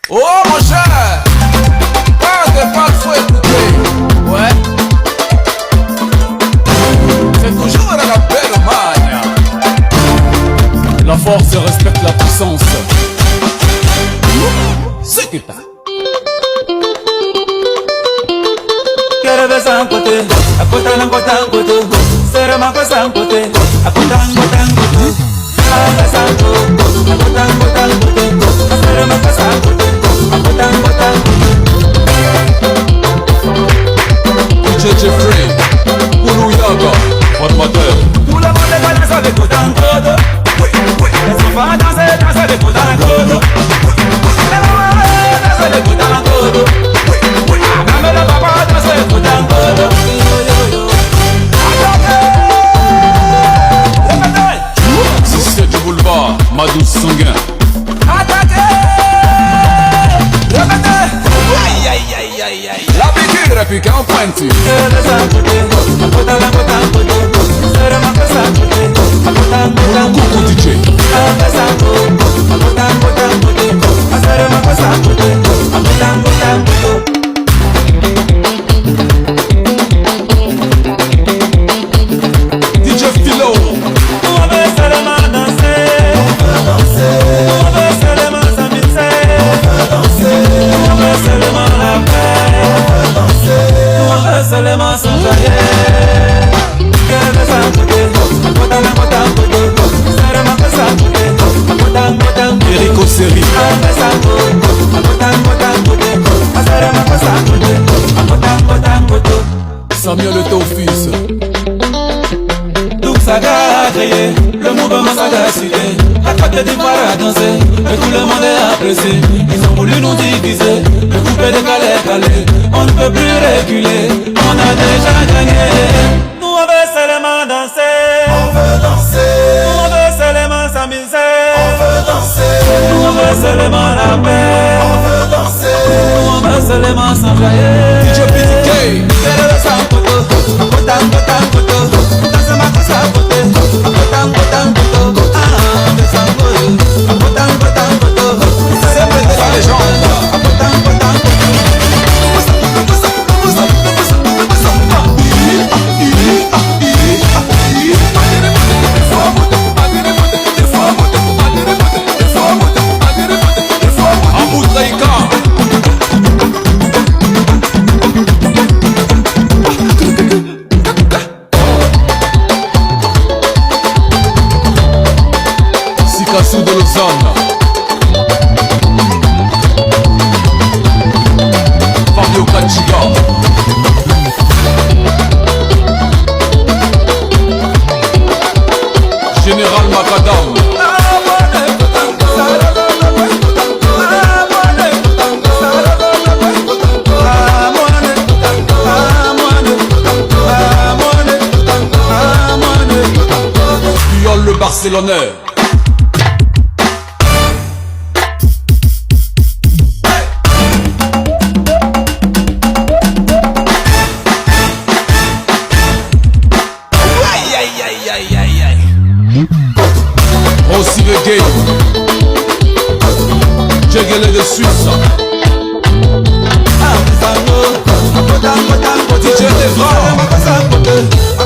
Oh mon cher, quand t'es pas faut écouter. Ouais. C'est toujours à la belle magne. La force respecte la puissance. C'est que t'as. Quiero ver sancote, acota langote, será más que sancote, acota langote, anga sanco, acota langote, será más que sancote, acota langote. DJ Jeffrey, Kulu Yaga, formateur. Tout le monde va danser avec acota langote, les enfants dansent avec acota langote, les mamans dansent avec acota langote. Même le papa danse avec acota langote. C'est du boulevard, Madou Sanguin. La piqûre pique en pointu. Coucou DJ. DJ Philo. Seulement sans jaillir. Quelle belle sancote, acota langote, serment que sancote, acota langote. Erico Seri. Anga sanco, acota langote, serment que sancote, acota langote. Samuel était au fils. Tout ça a créé, le mouvement sagacité. La Côte d'Ivoire a dansé, et tout le monde est apprécié. Ils ont voulu nous diviser, le coupé décalé. On ne peut plus reculer, on a déjà gagné. Nous on veut seulement danser. On veut danser. Nous on veut seulement s'amuser. On veut danser. Nous on veut seulement la paix. On veut danser. Nous on veut seulement s'enjailler. DJ PDK. C'est le sancoto, acota langote, danse ma cosa côté, acota langote, le sancoto, acota langote, C'est vrai de la légende. acota langote. Amoutraïka. Sikassou de Lausanne. Fabio Kachiga. Général Macadam. Puyol le Barcelonais. Aussi le game. Djegele de Suisse. DJ Devra.